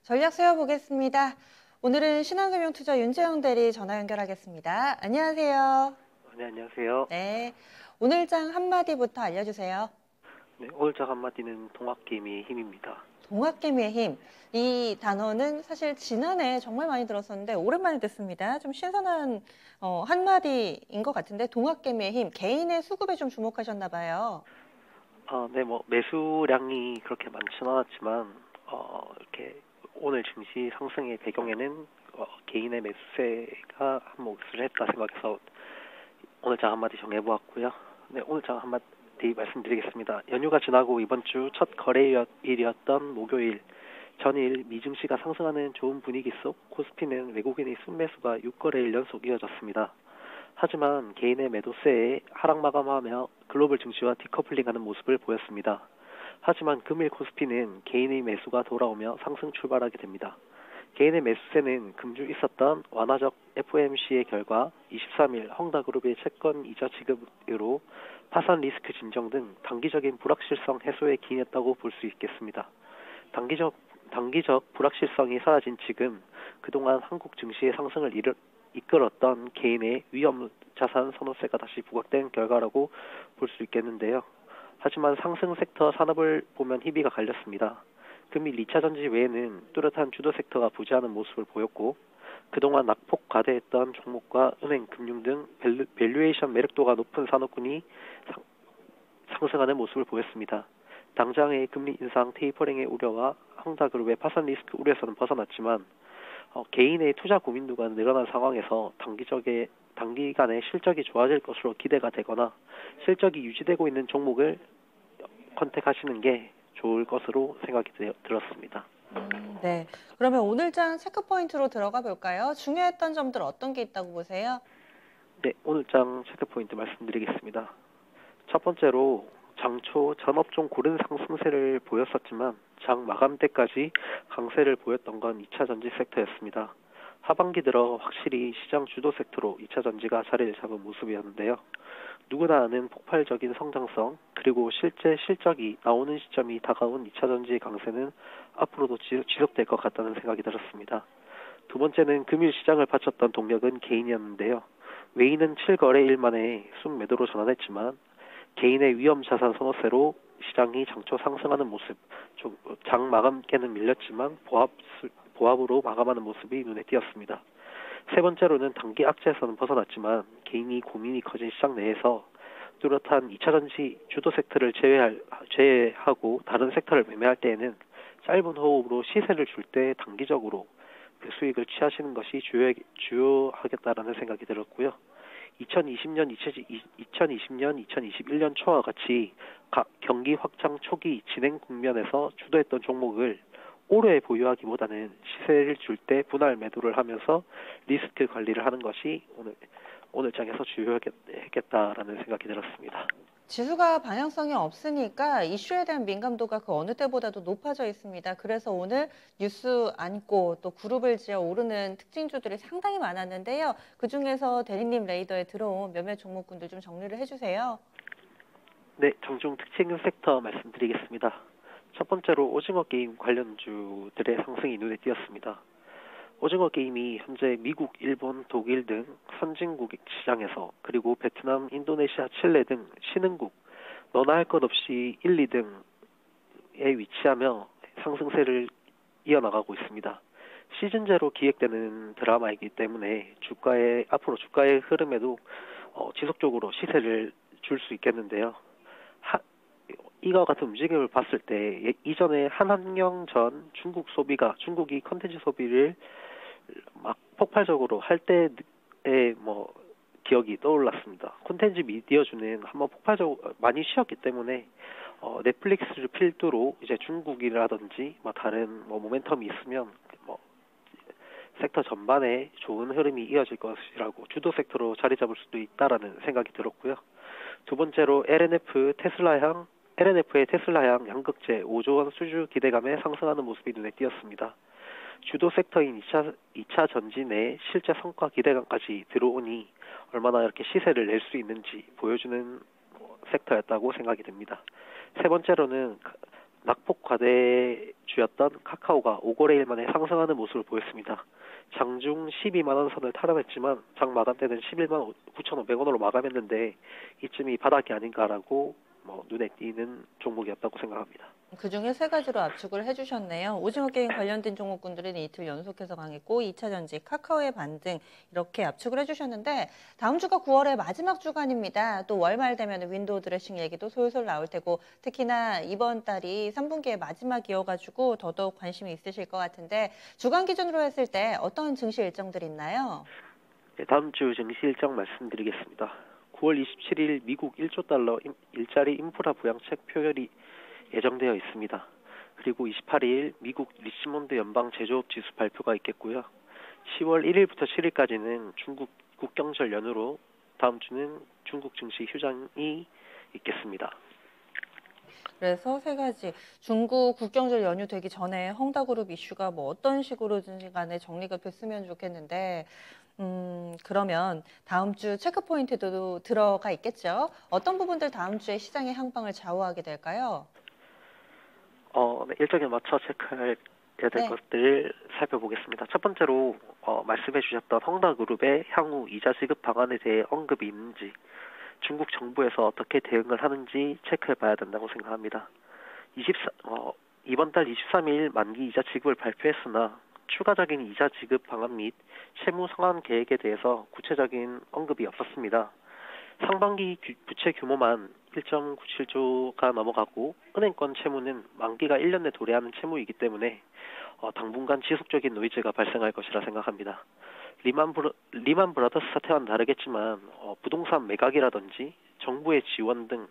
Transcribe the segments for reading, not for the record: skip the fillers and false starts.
전략 세워보겠습니다. 오늘은 신한금융투자 윤재영 대리 전화 연결하겠습니다. 안녕하세요. 네, 안녕하세요. 네, 오늘장 한마디부터 알려주세요. 네, 오늘장 한마디는 동학개미의 힘입니다. 동학개미의 힘. 이 단어는 사실 지난해 정말 많이 들었었는데 오랜만에 듣습니다. 좀 신선한 한마디인 것 같은데 동학개미의 힘. 개인의 수급에 좀 주목하셨나 봐요. 네, 매수량이 그렇게 많지는 않았지만, 이렇게 오늘 증시 상승의 배경에는 개인의 매수세가 한 몫을 했다 생각해서 오늘장 한마디 정해보았고요. 네, 오늘장 한마디 말씀드리겠습니다. 연휴가 지나고 이번 주 첫 거래일이었던 목요일, 전일 미증시가 상승하는 좋은 분위기 속 코스피는 외국인의 순매수가 6거래일 연속 이어졌습니다. 하지만 개인의 매도세에 하락 마감하며 글로벌 증시와 디커플링하는 모습을 보였습니다. 하지만 금일 코스피는 개인의 매수가 돌아오며 상승 출발하게 됩니다. 개인의 매수세는 금주 있었던 완화적 FOMC의 결과 23일 헝다그룹의 채권 이자 지급으로 파산 리스크 진정 등 단기적인 불확실성 해소에 기인했다고 볼 수 있겠습니다. 단기적 불확실성이 사라진 지금 그동안 한국 증시의 상승을 이끌었던 개인의 위험 자산 선호세가 다시 부각된 결과라고 볼 수 있겠는데요. 하지만 상승 섹터 산업을 보면 희비가 갈렸습니다. 금일 2차 전지 외에는 뚜렷한 주도 섹터가 부재하는 모습을 보였고 그동안 낙폭 과대했던 종목과 은행, 금융 등 밸류에이션 매력도가 높은 산업군이 상승하는 모습을 보였습니다. 당장의 금리 인상 테이퍼링의 우려와 헝다그룹의 파산 리스크 우려에서는 벗어났지만 개인의 투자 고민도가 늘어난 상황에서 단기간에 실적이 좋아질 것으로 기대가 되거나 실적이 유지되고 있는 종목을 컨택하시는 게 좋을 것으로 생각이 들었습니다. 네, 그러면 오늘장 체크포인트로 들어가 볼까요? 중요했던 점들 어떤 게 있다고 보세요? 네, 오늘장 체크포인트 말씀드리겠습니다. 첫 번째로 장초 전업종 고른 상승세를 보였었지만 장 마감 때까지 강세를 보였던 건 2차 전지 섹터였습니다. 하반기 들어 확실히 시장 주도 섹터로 2차 전지가 자리를 잡은 모습이었는데요. 누구나 아는 폭발적인 성장성 그리고 실제 실적이 나오는 시점이 다가온 2차 전지의 강세는 앞으로도 지속될 것 같다는 생각이 들었습니다. 두 번째는 금일 시장을 바쳤던 동력은 개인이었는데요. 외인은 7거래일 만에 순매도로 전환했지만 개인의 위험 자산 선호세로 시장이 장초 상승하는 모습, 장 마감께는 밀렸지만 보합으로 마감하는 모습이 눈에 띄었습니다. 세 번째로는 단기 악재에서는 벗어났지만 개인이 고민이 커진 시장 내에서 뚜렷한 2차 전지 주도 섹터를 제외하고 다른 섹터를 매매할 때에는 짧은 호흡으로 시세를 줄 때 단기적으로 그 수익을 취하시는 것이 주요하겠다라는 생각이 들었고요. 2020년, 2021년 초와 같이 경기 확장 초기 진행 국면에서 주도했던 종목을 오래 보유하기보다는 시세를 줄 때 분할 매도를 하면서 리스크 관리를 하는 것이 오늘 장에서 주요하겠다라는 생각이 들었습니다. 지수가 방향성이 없으니까 이슈에 대한 민감도가 그 어느 때보다도 높아져 있습니다. 그래서 오늘 뉴스 안고 또 그룹을 지어 오르는 특징주들이 상당히 많았는데요. 그중에서 대리님 레이더에 들어온 몇몇 종목군들 좀 정리를 해주세요. 네, 장중 특징 섹터 말씀드리겠습니다. 첫 번째로 오징어 게임 관련주들의 상승이 눈에 띄었습니다. 오징어 게임이 현재 미국, 일본, 독일 등 선진국 시장에서 그리고 베트남, 인도네시아, 칠레 등 신흥국 너나 할 것 없이 1, 2등에 위치하며 상승세를 이어나가고 있습니다. 시즌제로 기획되는 드라마이기 때문에 앞으로 주가의 흐름에도 지속적으로 시세를 줄 수 있겠는데요. 이와 같은 움직임을 봤을 때 이전에 한한령 전 중국이 컨텐츠 소비를 막 폭발적으로 할 때의 기억이 떠올랐습니다. 콘텐츠 미디어주는 한번 폭발적으로 많이 쉬었기 때문에 넷플릭스를 필두로 이제 중국이라든지 다른 모멘텀이 있으면 섹터 전반에 좋은 흐름이 이어질 것이라고 주도 섹터로 자리 잡을 수도 있다라는 생각이 들었고요. 두 번째로 LNF의 테슬라향 양극재 5조 원 수주 기대감에 상승하는 모습이 눈에 띄었습니다. 주도 섹터인 2차 전지 내 실제 성과 기대감까지 들어오니 얼마나 이렇게 시세를 낼 수 있는지 보여주는 섹터였다고 생각이 됩니다. 세 번째로는 낙폭 과대주였던 카카오가 5거래일 만에 상승하는 모습을 보였습니다. 장중 12만 원 선을 탈환했지만 장 마감 때는 11만 9,500원으로 마감했는데 이쯤이 바닥이 아닌가라고 눈에 띄는 종목이었다고 생각합니다. 그중에 세 가지로 압축을 해주셨네요. 오징어 게임 관련된 종목군들은 이틀 연속해서 강했고 2차전지, 카카오의 반등 이렇게 압축을 해주셨는데 다음 주가 9월의 마지막 주간입니다. 또 월말 되면 윈도우 드레싱 얘기도 솔솔 나올 테고 특히나 이번 달이 3분기의 마지막이어가지고 더더욱 관심이 있으실 것 같은데 주간 기준으로 했을 때 어떤 증시 일정들이 있나요? 네, 다음 주 증시 일정 말씀드리겠습니다. 9월 27일 미국 1조 달러 일자리 인프라 부양책 표결이 예정되어 있습니다. 그리고 28일 미국 리치몬드 연방 제조업 지수 발표가 있겠고요. 10월 1일부터 7일까지는 중국 국경절 연휴로 다음 주는 중국 증시 휴장이 있겠습니다. 그래서 세 가지 중국 국경절 연휴 되기 전에 헝다그룹 이슈가 뭐 어떤 식으로든지 간에 정리가 됐으면 좋겠는데 그러면 다음 주 체크포인트도 들어가 있겠죠? 어떤 부분들 다음 주에 시장의 향방을 좌우하게 될까요? 네, 일정에 맞춰 체크해야 될 네. 것들을 살펴보겠습니다. 첫 번째로 말씀해 주셨던 헝다그룹의 향후 이자 지급 방안에 대해 언급이 있는지 중국 정부에서 어떻게 대응을 하는지 체크해 봐야 된다고 생각합니다. 이번 달 23일 만기 이자 지급을 발표했으나 추가적인 이자 지급 방안 및 채무 상환 계획에 대해서 구체적인 언급이 없었습니다. 상반기 부채 규모만 1.97조가 넘어가고 은행권 채무는 만기가 1년 내 도래하는 채무이기 때문에 당분간 지속적인 노이즈가 발생할 것이라 생각합니다. 리만 브라더스 사태와는 다르겠지만 부동산 매각이라든지 정부의 지원 등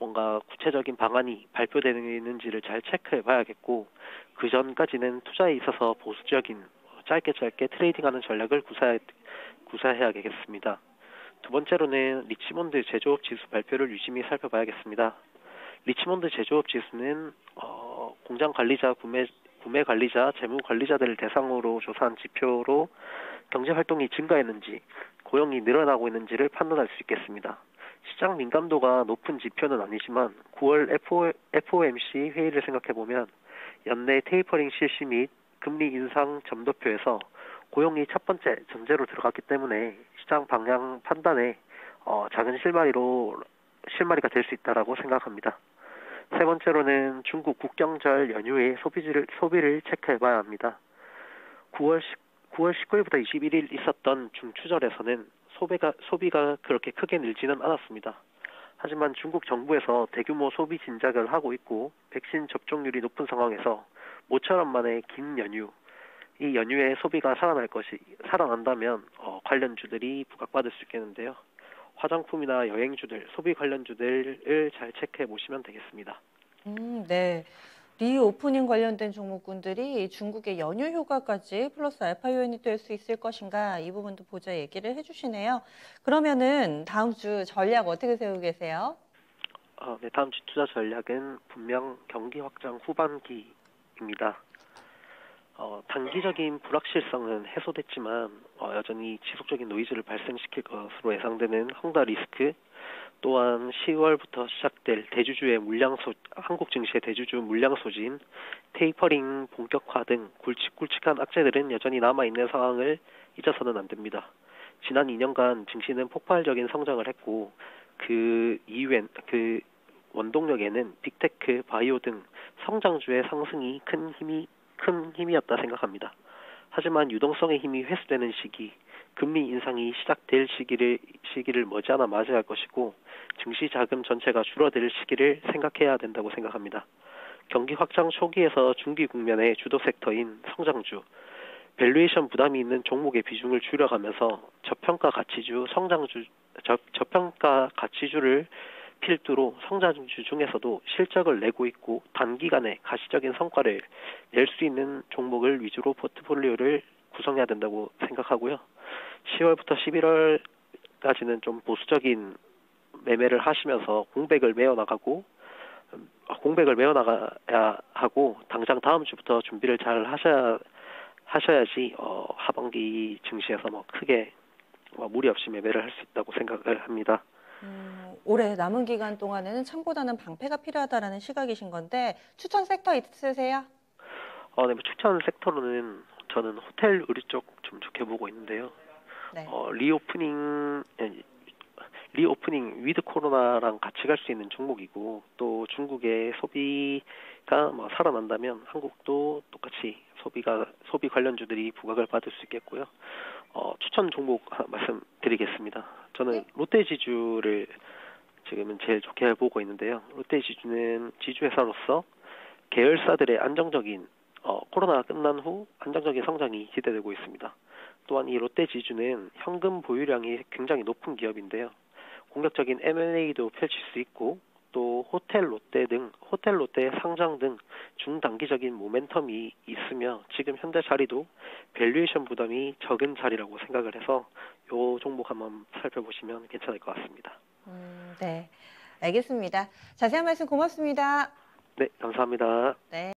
뭔가 구체적인 방안이 발표되는지를 잘 체크해 봐야겠고 그 전까지는 투자에 있어서 보수적인 짧게 트레이딩하는 전략을 구사해야겠습니다. 두 번째로는 리치몬드 제조업 지수 발표를 유심히 살펴봐야겠습니다. 리치몬드 제조업 지수는 공장 관리자, 구매 관리자, 재무 관리자들을 대상으로 조사한 지표로 경제 활동이 증가했는지 고용이 늘어나고 있는지를 판단할 수 있겠습니다. 시장 민감도가 높은 지표는 아니지만 9월 FOMC 회의를 생각해보면 연내 테이퍼링 실시 및 금리 인상 점도표에서 고용이 첫 번째 전제로 들어갔기 때문에 시장 방향 판단에 작은 실마리가 될 수 있다라고 생각합니다. 세 번째로는 중국 국경절 연휴의 소비를 체크해봐야 합니다. 9월 19일부터 21일 있었던 중추절에서는 소비가 그렇게 크게 늘지는 않았습니다. 하지만 중국 정부에서 대규모 소비 진작을 하고 있고 백신 접종률이 높은 상황에서 모처럼 만의 긴 연휴, 이 연휴에 소비가 살아난다면 관련주들이 부각받을 수 있겠는데요. 화장품이나 여행주들, 소비 관련주들을 잘 체크해 보시면 되겠습니다. 네. 리오프닝 관련된 종목군들이 중국의 연휴 효과까지 플러스 알파 요인이 될 수 있을 것인가 이 부분도 보자 얘기를 해주시네요. 그러면은 다음 주 전략 어떻게 세우고 계세요? 네, 다음 주 투자 전략은 분명 경기 확장 후반기입니다. 단기적인 불확실성은 해소됐지만 여전히 지속적인 노이즈를 발생시킬 것으로 예상되는 헝다 리스크, 또한 10월부터 시작될 한국 증시의 대주주 물량 소진, 테이퍼링 본격화 등 굵직굵직한 악재들은 여전히 남아있는 상황을 잊어서는 안 됩니다. 지난 2년간 증시는 폭발적인 성장을 했고 그 이후엔 그 원동력에는 빅테크, 바이오 등 성장주의 상승이 큰 힘이었다 생각합니다. 하지만 유동성의 힘이 회수되는 시기, 금리 인상이 시작될 시기를 머지않아 맞이할 것이고 증시 자금 전체가 줄어들 시기를 생각해야 된다고 생각합니다. 경기 확장 초기에서 중기 국면의 주도 섹터인 성장주, 밸류에이션 부담이 있는 종목의 비중을 줄여가면서 저평가 가치주를 필두로 성장주 중에서도 실적을 내고 있고 단기간에 가시적인 성과를 낼 수 있는 종목을 위주로 포트폴리오를 구성해야 된다고 생각하고요. 10월부터 11월까지는 좀 보수적인 매매를 하시면서 공백을 메어나가야 하고 당장 다음 주부터 준비를 잘 하셔야지 하반기 증시에서 크게 무리 없이 매매를 할 수 있다고 생각을 합니다. 올해 남은 기간 동안에는 창보다는 방패가 필요하다라는 시각이신 건데 추천 섹터 있으세요? 네, 뭐 추천 섹터로는 저는 호텔 의류 쪽 좀 좋게 보고 있는데요. 네. 리오프닝 위드 코로나랑 같이 갈 수 있는 종목이고 또 중국의 소비가 뭐 살아난다면 한국도 똑같이 소비 관련주들이 부각을 받을 수 있겠고요. 추천 종목 하나 말씀드리겠습니다. 저는 네. 롯데지주를 지금은 제일 좋게 보고 있는데요. 롯데지주는 지주회사로서 계열사들의 안정적인 코로나가 끝난 후 안정적인 성장이 기대되고 있습니다. 또한 이 롯데지주는 현금 보유량이 굉장히 높은 기업인데요. 공격적인 M&A도 펼칠 수 있고 또 호텔 롯데 상장 등 중단기적인 모멘텀이 있으며 지금 현재 자리도 밸류에이션 부담이 적은 자리라고 생각을 해서 이 종목 한번 살펴보시면 괜찮을 것 같습니다. 네. 알겠습니다. 자세한 말씀 고맙습니다. 네, 감사합니다. 네.